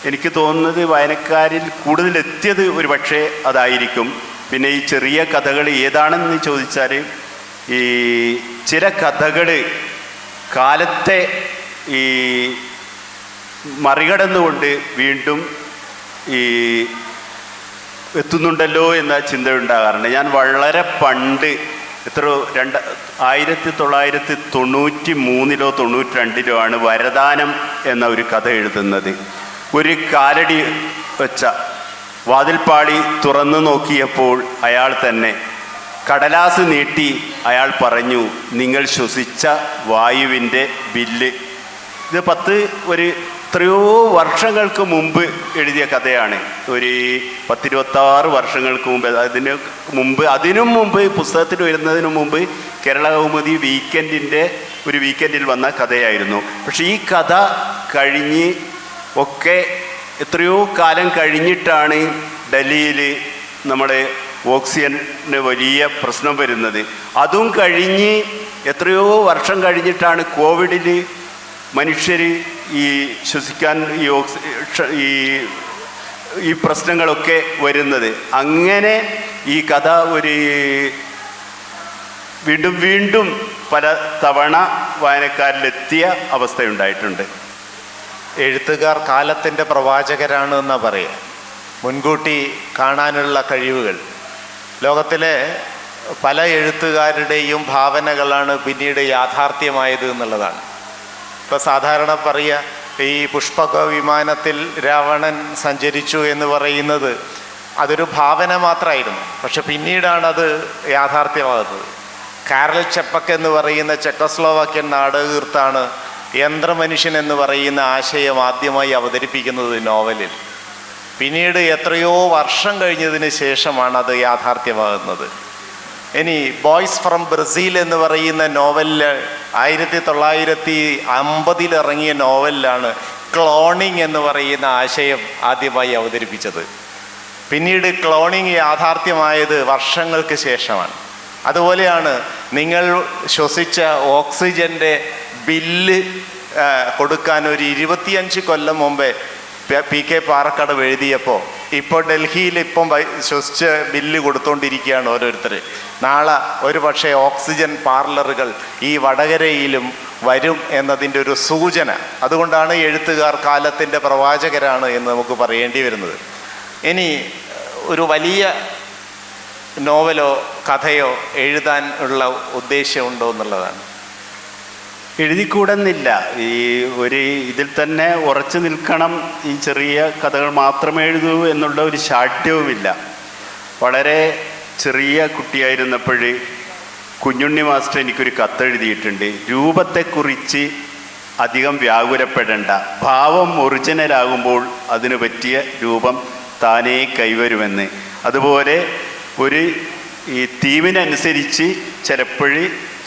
എനിക്ക് തോന്നുന്നത് വായനക്കാരിൽ കൂടുതലെത്തിയത് ഒരു പക്ഷേ അതായിരിക്കും. പിന്നെ ഈ ചെറിയ കഥകൾ ഏതാണെന്ന് ചോദിച്ചാൽ, ഈ ചില കഥകൾ കാലത്തെ ഈ മറികടന്നുകൊണ്ട് വീണ്ടും ഈ എത്തുന്നുണ്ടല്ലോ എന്ന ചിന്തയുണ്ടാകാറുണ്ട്. ഞാൻ വളരെ പണ്ട് 1993-ലോ 92-ലോ ആണ് വരദാനം എന്ന ഒരു കഥ എഴുതുന്നത്. ഒരു കാലടി വെച്ച വാതിൽപ്പാളി തുറന്നു നോക്കിയപ്പോൾ അയാൾ തന്നെ കടലാസ് നീട്ടി അയാൾ പറഞ്ഞു, നിങ്ങൾ ശ്വസിച്ച വായുവിൻ്റെ ബില്ല്. ഇത് എത്രയോ വർഷങ്ങൾക്ക് മുമ്പ് എഴുതിയ കഥയാണ്. ഒരു 10-26 വർഷങ്ങൾക്ക് മുമ്പ്. അതിനും മുമ്പ് പുസ്തകത്തിൽ വരുന്നതിന് മുമ്പ് കേരള കൗമുദി വീക്കെൻഡിൽ വന്ന കഥയായിരുന്നു. പക്ഷെ ഈ കഥ കഴിഞ്ഞ് ഒക്കെ എത്രയോ കാലം കഴിഞ്ഞിട്ടാണ് ഡൽഹിയിൽ നമ്മുടെ ഓക്സിജന് വലിയ പ്രശ്നം വരുന്നത്. അതും കഴിഞ്ഞ് എത്രയോ വർഷം കഴിഞ്ഞിട്ടാണ് കോവിഡിൽ മനുഷ്യർ ഈ ശ്വസിക്കാൻ ഈ പ്രശ്നങ്ങളൊക്കെ വരുന്നത്. അങ്ങനെ ഈ കഥ വീണ്ടും വീണ്ടും പല തവണ വായനക്കാരിലെത്തിയ അവസ്ഥയുണ്ടായിട്ടുണ്ട്. എഴുത്തുകാർ കാലത്തിൻ്റെ പ്രവാചകരാണ് എന്നാണ് പറയുക. മുൻകൂട്ടി കാണാനുള്ള കഴിവുകൾ. ലോകത്തിലെ പല എഴുത്തുകാരുടെയും ഭാവനകളാണ് പിന്നീട് യാഥാർത്ഥ്യമായത് എന്നുള്ളതാണ്. ഇപ്പോൾ സാധാരണ പറയുക, ഈ പുഷ്പക വിമാനത്തിൽ രാവണൻ സഞ്ചരിച്ചു എന്ന് പറയുന്നത് അതൊരു ഭാവന മാത്രമായിരുന്നു. പക്ഷെ പിന്നീടാണത് യാഥാർത്ഥ്യമാകുന്നത്. കാരൽ ചെപ്പക് എന്ന് പറയുന്ന ചെക്കോസ്ലോവാക്യൻ നാടകകൃത്താണ് യന്ത്രമനുഷ്യൻ എന്ന് പറയുന്ന ആശയം ആദ്യമായി അവതരിപ്പിക്കുന്നത് നോവലിൽ. പിന്നീട് എത്രയോ വർഷം കഴിഞ്ഞതിന് ശേഷമാണ് അത് യാഥാർത്ഥ്യമാകുന്നത്. ഇനി ബോയ്സ് ഫ്രം ബ്രസീൽ എന്ന് പറയുന്ന നോവലിൽ 1950 ഇറങ്ങിയ നോവലിലാണ് ക്ലോണിങ് എന്ന് പറയുന്ന ആശയം ആദ്യമായി അവതരിപ്പിച്ചത്. പിന്നീട് ക്ലോണിങ് യാഥാർത്ഥ്യമായത് വർഷങ്ങൾക്ക് ശേഷമാണ്. അതുപോലെയാണ് നിങ്ങൾ ശ്വസിച്ച ഓക്സിജൻ്റെ ബില്ല് കൊടുക്കാൻ ഒരു 25 കൊല്ലം മുമ്പേ പി കെ പാറക്കടവ് എഴുതിയപ്പോൾ ഇപ്പോൾ ഡൽഹിയിൽ ശ്വസിച്ച് ബില്ല് കൊടുത്തുകൊണ്ടിരിക്കുകയാണ് ഓരോരുത്തർ. നാളെ ഒരു പക്ഷേ ഓക്സിജൻ പാർലറുകൾ ഈ വടകരയിലും വരും എന്നതിൻ്റെ ഒരു സൂചന. അതുകൊണ്ടാണ് എഴുത്തുകാർ കാലത്തിൻ്റെ പ്രവാചകരാണ് എന്ന് നമുക്ക് പറയേണ്ടി വരുന്നത്. ഇനി ഒരു വലിയ നോവലോ കഥയോ എഴുതാൻ ഉള്ള ഉദ്ദേശ്യമുണ്ടോ എന്നുള്ളതാണ്. എഴുതിക്കൂടുന്നില്ല. ഇതിൽ തന്നെ ഉറച്ചു നിൽക്കണം, ഈ ചെറിയ കഥകൾ മാത്രമേ എഴുതൂ എന്നുള്ള ഒരു ശാഠ്യവുമില്ല. വളരെ ചെറിയ കുട്ടിയായിരുന്നപ്പോൾ കുഞ്ഞുണ്ണി മാസ്റ്റർ എനിക്കൊരു കത്തെഴുതിയിട്ടുണ്ട്. രൂപത്തെക്കുറിച്ച് അധികം വ്യാകുലപ്പെടേണ്ട, ഭാവം ഒറിജിനലാകുമ്പോൾ അതിന് പറ്റിയ രൂപം താനേ കൈവരുമെന്ന്. അതുപോലെ ഒരു ഈ തീമിനനുസരിച്ച് ചിലപ്പോൾ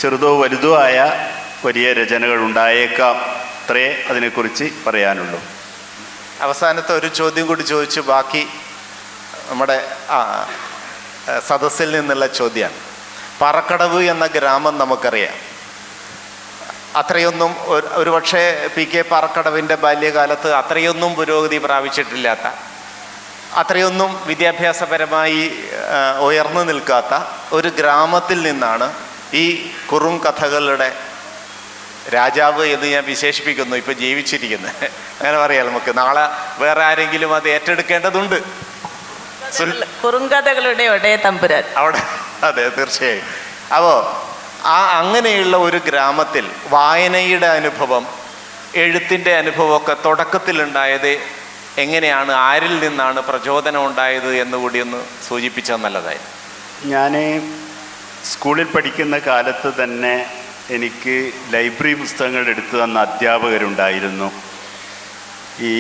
ചെറുതോ വലുതോ ആയ വലിയ രചനകൾ ഉണ്ടായേക്കാം. അത്രേ അതിനെക്കുറിച്ച് പറയാനുള്ളൂ. അവസാനത്തെ ഒരു ചോദ്യം കൂടി ചോദിച്ചു ബാക്കി നമ്മുടെ സദസ്സിൽ നിന്നുള്ള ചോദ്യമാണ്. പറക്കടവ് എന്ന ഗ്രാമം നമുക്കറിയാം. അത്രയൊന്നും ഒരുപക്ഷെ പി കെ പാറക്കടവിൻ്റെ ബാല്യകാലത്ത് അത്രയൊന്നും പുരോഗതി പ്രാപിച്ചിട്ടില്ലാത്ത, അത്രയൊന്നും വിദ്യാഭ്യാസപരമായി ഉയർന്നു നിൽക്കാത്ത ഒരു ഗ്രാമത്തിൽ നിന്നാണ് ഈ കുറും കഥകളുടെ രാജാവ് എന്ന് ഞാൻ വിശേഷിപ്പിക്കുന്നു ഇപ്പം ജീവിച്ചിരിക്കുന്നത്. അങ്ങനെ പറയാം നമുക്ക്. നാളെ വേറെ ആരെങ്കിലും അത് ഏറ്റെടുക്കേണ്ടതുണ്ട്. കുറുങ്കഥകളുടെ ഒടേ തമ്പുരാൻ അവിടെ. അതെ, തീർച്ചയായും. അപ്പോൾ അങ്ങനെയുള്ള ഒരു ഗ്രാമത്തിൽ വായനയുടെ അനുഭവം, എഴുത്തിൻ്റെ അനുഭവമൊക്കെ തുടക്കത്തിലുണ്ടായത് എങ്ങനെയാണ്, ആരിൽ നിന്നാണ് പ്രചോദനം ഉണ്ടായത് എന്നുകൂടി ഒന്ന് സൂചിപ്പിച്ചാൽ നല്ലതായി. ഞാൻ സ്കൂളിൽ പഠിക്കുന്ന കാലത്ത് തന്നെ എനിക്ക് ലൈബ്രറി പുസ്തകങ്ങൾ എടുത്തു തന്ന അധ്യാപകരുണ്ടായിരുന്നു. ഈ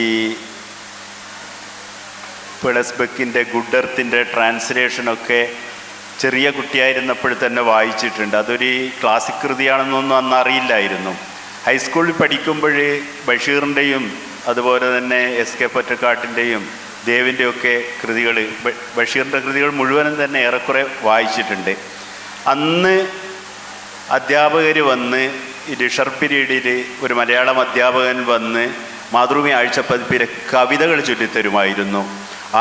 പിളസ്ബക്കിൻ്റെ ഗുഡ് എർത്തിൻ്റെ ട്രാൻസ്ലേഷനൊക്കെ ചെറിയ കുട്ടിയായിരുന്നപ്പോൾ തന്നെ വായിച്ചിട്ടുണ്ട്. അതൊരു ക്ലാസിക് കൃതിയാണെന്നൊന്നും അന്ന് അറിയില്ലായിരുന്നു. ഹൈസ്കൂളിൽ പഠിക്കുമ്പോൾ ബഷീറിൻ്റെയും അതുപോലെ തന്നെ എസ് കെ പൊറ്റക്കാട്ടിൻ്റെയും ദേവിൻ്റെയൊക്കെ കൃതികൾ, ബഷീറിൻ്റെ കൃതികൾ മുഴുവനും തന്നെ ഏറെക്കുറെ വായിച്ചിട്ടുണ്ട്. അന്ന് അധ്യാപകർ വന്ന് ഈ ലിഷർ പീരീഡിൽ ഒരു മലയാളം അധ്യാപകൻ വന്ന് മാതൃഭൂമി ആഴ്ചപ്പതിപ്പിലെ കവിതകൾ ചൊല്ലിത്തരുമായിരുന്നു.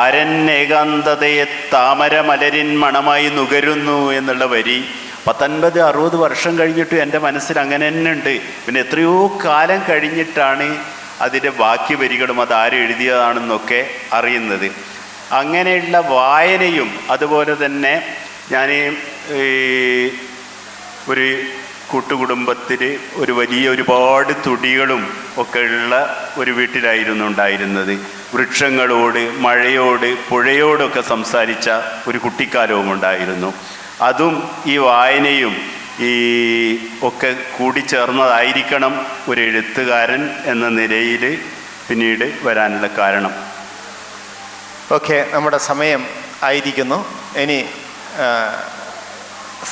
അരന്നേകാന്തതയെ താമര മലരിൻ മണമായി നുകരുന്നു എന്നുള്ള വരി 50-60 വർഷം കഴിഞ്ഞിട്ടും എൻ്റെ മനസ്സിൽ അങ്ങനെ തന്നെ ഉണ്ട്. പിന്നെ എത്രയോ കാലം കഴിഞ്ഞിട്ടാണ് അതിൻ്റെ ബാക്കി വരികളും അത് ആരെഴുതിയതാണെന്നൊക്കെ അറിയുന്നത്. അങ്ങനെയുള്ള വായനയും അതുപോലെ തന്നെ ഞാൻ ഒരു കൂട്ടുകുടുംബത്തിൽ ഒരു വലിയ ഒരുപാട് തുടികളും ഒക്കെ ഉള്ള ഒരു വീട്ടിലായിരുന്നു ഉണ്ടായിരുന്നത്. വൃക്ഷങ്ങളോട്, മഴയോട്, പുഴയോടൊക്കെ സംസാരിച്ച ഒരു കുട്ടിക്കാലവും ഉണ്ടായിരുന്നു. അതും ഈ വായനയും ഈ ഒക്കെ കൂടിച്ചേർന്നതായിരിക്കണം ഒരു എഴുത്തുകാരൻ എന്ന നിലയിൽ പിന്നീട് വരാനുള്ള കാരണം. ഓക്കെ, നമ്മുടെ സമയം ആയിരിക്കുന്നു. ഇനി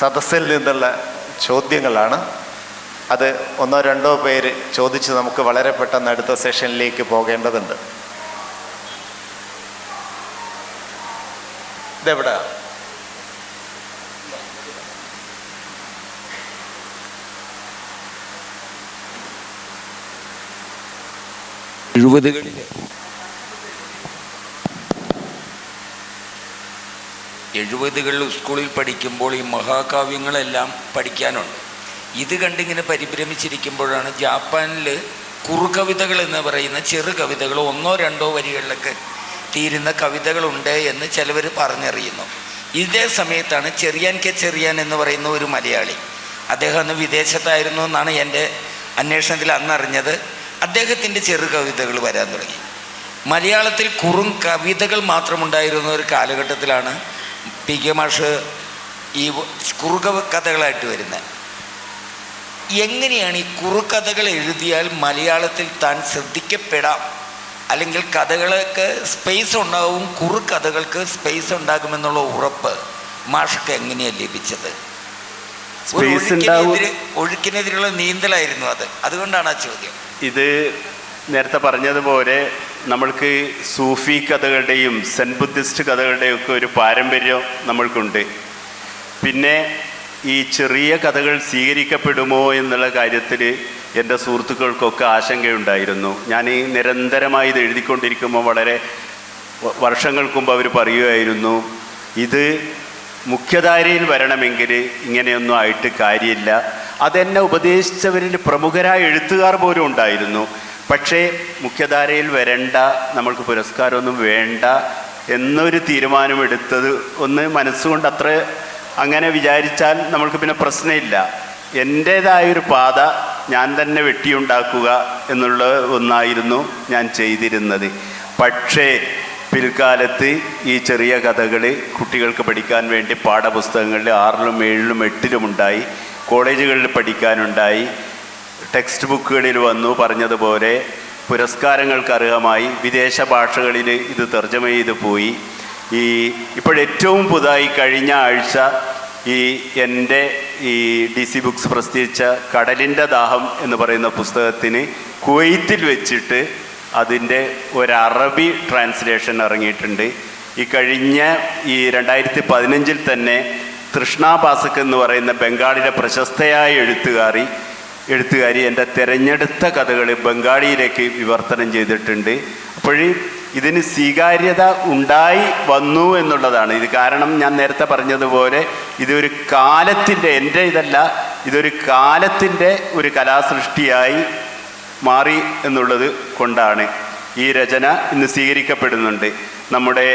സദസ്സിൽ നിന്നുള്ള ചോദ്യങ്ങളാണ്. അത് 1-2 പേര് ചോദിച്ച് നമുക്ക് വളരെ പെട്ടെന്ന് അടുത്ത സെഷനിലേക്ക് പോകേണ്ടതുണ്ട്. ഇതെവിടെ? എഴുപതുകളിൽ സ്കൂളിൽ പഠിക്കുമ്പോൾ ഈ മഹാകാവ്യങ്ങളെല്ലാം പഠിക്കാനുണ്ട്. ഇത് കണ്ടിങ്ങനെ പരിഭ്രമിച്ചിരിക്കുമ്പോഴാണ് ജാപ്പാനിൽ കുറുകവിതകൾ എന്ന് പറയുന്ന ചെറു കവിതകൾ 1-2 വരികളിലൊക്കെ തീരുന്ന കവിതകളുണ്ട് എന്ന് ചിലവർ പറഞ്ഞറിയുന്നു. ഇതേ സമയത്താണ് ചെറിയാൻ കെ ചെറിയാൻ എന്ന് പറയുന്ന ഒരു മലയാളി, അദ്ദേഹം അന്ന് വിദേശത്തായിരുന്നു എന്നാണ് എൻ്റെ അന്വേഷണത്തിൽ അന്ന് അറിഞ്ഞത്. അദ്ദേഹത്തിൻ്റെ ചെറു കവിതകൾ വരാൻ തുടങ്ങി. മലയാളത്തിൽ കുറും കവിതകൾ മാത്രമുണ്ടായിരുന്ന ഒരു കാലഘട്ടത്തിലാണ് പി കെ മാഷ് ഈ കുറുകഥകളായിട്ട് വരുന്നത്. എങ്ങനെയാണ് ഈ കുറുകഥകൾ എഴുതിയാൽ മലയാളത്തിൽ താൻ ശ്രദ്ധിക്കപ്പെടാം, അല്ലെങ്കിൽ കഥകൾക്ക് സ്പേസ് ഉണ്ടാവും, കുറുകഥകൾക്ക് സ്പേസ് ഉണ്ടാകുമെന്നുള്ള ഉറപ്പ് മാഷക്ക് എങ്ങനെയാണ് ലഭിച്ചത്? ഒഴുക്കിനെതിരെയുള്ള നീന്തലായിരുന്നു അത്. അതുകൊണ്ടാണ് ആ ചോദ്യം. ഇത് നേരത്തെ പറഞ്ഞതുപോലെ നമ്മൾക്ക് സൂഫി കഥകളുടെയും സെൻ ബുദ്ധിസ്റ്റ് കഥകളുടെയും ഒക്കെ ഒരു പാരമ്പര്യം നമ്മൾക്കുണ്ട്. പിന്നെ ഈ ചെറിയ കഥകൾ സ്വീകരിക്കപ്പെടുമോ എന്നുള്ള കാര്യത്തിൽ എൻ്റെ സുഹൃത്തുക്കൾക്കൊക്കെ ആശങ്കയുണ്ടായിരുന്നു. ഞാൻ ഈ നിരന്തരമായി ഇത് എഴുതിക്കൊണ്ടിരിക്കുമ്പോൾ വളരെ വർഷങ്ങൾക്ക് മുമ്പ് അവർ പറയുമായിരുന്നു, ഇത് മുഖ്യധാരയിൽ വരണമെങ്കിൽ ഇങ്ങനെയൊന്നും ആയിട്ട് കാര്യമില്ല. അതെന്നെ ഉപദേശിച്ചവരിൽ പ്രമുഖരായ എഴുത്തുകാർ പോലും ഉണ്ടായിരുന്നു. പക്ഷേ മുഖ്യധാരയിൽ വരണ്ട, നമ്മൾക്ക് പുരസ്കാരമൊന്നും വേണ്ട എന്നൊരു തീരുമാനമെടുത്തത് ഒന്ന് മനസ്സുകൊണ്ട് അത്ര അങ്ങനെ വിചാരിച്ചാൽ നമ്മൾക്ക് പിന്നെ പ്രശ്നമില്ല. എൻ്റേതായൊരു പാത ഞാൻ തന്നെ വെട്ടിയുണ്ടാക്കുക എന്നുള്ള ഒന്നായിരുന്നു ഞാൻ ചെയ്തിരുന്നത്. പക്ഷേ പിൽക്കാലത്ത് ഈ ചെറിയ കഥകൾ കുട്ടികൾക്ക് പഠിക്കാൻ വേണ്ടി പാഠപുസ്തകങ്ങളിൽ 6-ലും 7-ലും 8-ലും ഉണ്ടായി, കോളേജുകളിൽ പഠിക്കാനുണ്ടായി, ടെക്സ്റ്റ് ബുക്കുകളിൽ വന്നു. പറഞ്ഞതുപോലെ പുരസ്കാരങ്ങൾക്ക് അർഹമായി. വിദേശ ഭാഷകളിൽ ഇത് തർജ്ജമ ചെയ്ത് പോയി. ഇപ്പോഴേറ്റവും പുതുതായി കഴിഞ്ഞ ആഴ്ച എൻ്റെ DC ബുക്സ് പ്രസിദ്ധീകരിച്ച കടലിൻ്റെ ദാഹം എന്ന് പറയുന്ന പുസ്തകത്തിന് കുവൈത്തിൽ വെച്ചിട്ട് അതിൻ്റെ ഒരു അറബി ട്രാൻസ്ലേഷൻ ഇറങ്ങിയിട്ടുണ്ട്. കഴിഞ്ഞ 2015 തന്നെ തൃഷ്ണ പാസക് എന്ന് പറയുന്ന ബംഗാളിലെ പ്രശസ്തയായ എഴുത്തുകാരി എൻ്റെ തിരഞ്ഞെടുത്ത കഥകൾ ബംഗാളിയിലേക്ക് വിവർത്തനം ചെയ്തിട്ടുണ്ട്. അപ്പോൾ ഇതിന് സ്വീകാര്യത ഉണ്ടായി വന്നു എന്നുള്ളതാണ് ഇത്. കാരണം ഞാൻ നേരത്തെ പറഞ്ഞതുപോലെ ഇതൊരു കാലത്തിൻ്റെ, എൻ്റെ ഇതല്ല, ഇതൊരു കാലത്തിൻ്റെ ഒരു കലാസൃഷ്ടിയായി മാറി എന്നുള്ളത് കൊണ്ടാണ് ഈ രചന ഇന്ന് സ്വീകരിക്കപ്പെടുന്നുണ്ട്. നമ്മുടെ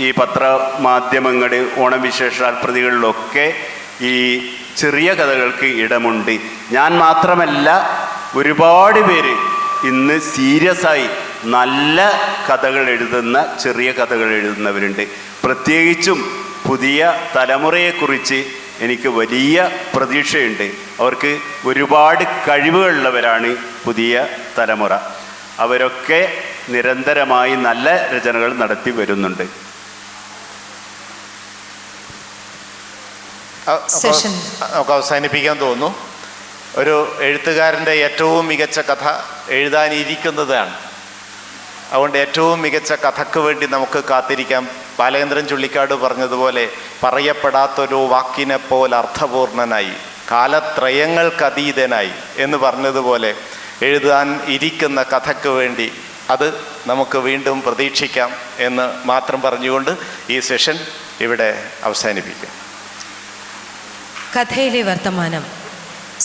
ഈ പത്രമാധ്യമങ്ങൾ, ഓണവിശേഷാൽ പ്രതികളിലൊക്കെ ഈ ചെറിയ കഥകൾക്ക് ഇടമുണ്ട്. ഞാൻ മാത്രമല്ല, ഒരുപാട് പേര് ഇന്ന് സീരിയസായി നല്ല കഥകൾ എഴുതുന്ന, ചെറിയ കഥകൾ എഴുതുന്നവരുണ്ട്. പ്രത്യേകിച്ചും പുതിയ തലമുറയെക്കുറിച്ച് എനിക്ക് വലിയ പ്രതീക്ഷയുണ്ട്. അവർക്ക് ഒരുപാട് കഴിവുകളുള്ളവരാണ് പുതിയ തലമുറ. അവരൊക്കെ നിരന്തരമായി നല്ല രചനകൾ നടത്തി വരുന്നുണ്ട്. നമുക്ക് അവസാനിപ്പിക്കാൻ തോന്നുന്നു. ഒരു എഴുത്തുകാരൻ്റെ ഏറ്റവും മികച്ച കഥ എഴുതാനിരിക്കുന്നതാണ്. അതുകൊണ്ട് ഏറ്റവും മികച്ച കഥയ്ക്ക് വേണ്ടി നമുക്ക് കാത്തിരിക്കാം. ബാലചന്ദ്രൻ ചുള്ളിക്കാട് പറഞ്ഞതുപോലെ, പറയപ്പെടാത്തൊരു വാക്കിനെ പോലെ അർത്ഥപൂർണനായി, കാലത്രയങ്ങൾക്കതീതനായി എന്ന് പറഞ്ഞതുപോലെ എഴുതാൻ ഇരിക്കുന്ന കഥയ്ക്ക് വേണ്ടി അത് നമുക്ക് വീണ്ടും പ്രതീക്ഷിക്കാം എന്ന് മാത്രം പറഞ്ഞുകൊണ്ട് ഈ സെഷൻ ഇവിടെ അവസാനിപ്പിക്കും. കഥയിലെ വർത്തമാനം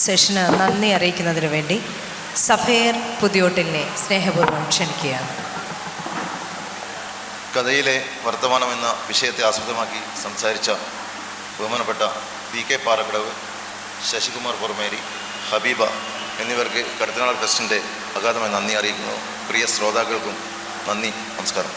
സെഷന് നന്ദി അറിയിക്കുന്നതിന് വേണ്ടി സഫേർ പുതിയോട്ടിലിനെ സ്നേഹപൂർവ്വം ക്ഷണിക്കുകയാണ്. കഥയിലെ വർത്തമാനം എന്ന വിഷയത്തെ ആസ്പദമാക്കി സംസാരിച്ച ബഹുമാനപ്പെട്ട PK പാറക്കടവ്, ശശികുമാർ പൊറമേരി, ഹബീബ എന്നിവർക്ക് കടത്തനാട് ട്രസ്റ്റിൻ്റെ അഗാധമായ നന്ദി അറിയിക്കുന്നു. പ്രിയ ശ്രോതാക്കൾക്കും നന്ദി, നമസ്കാരം.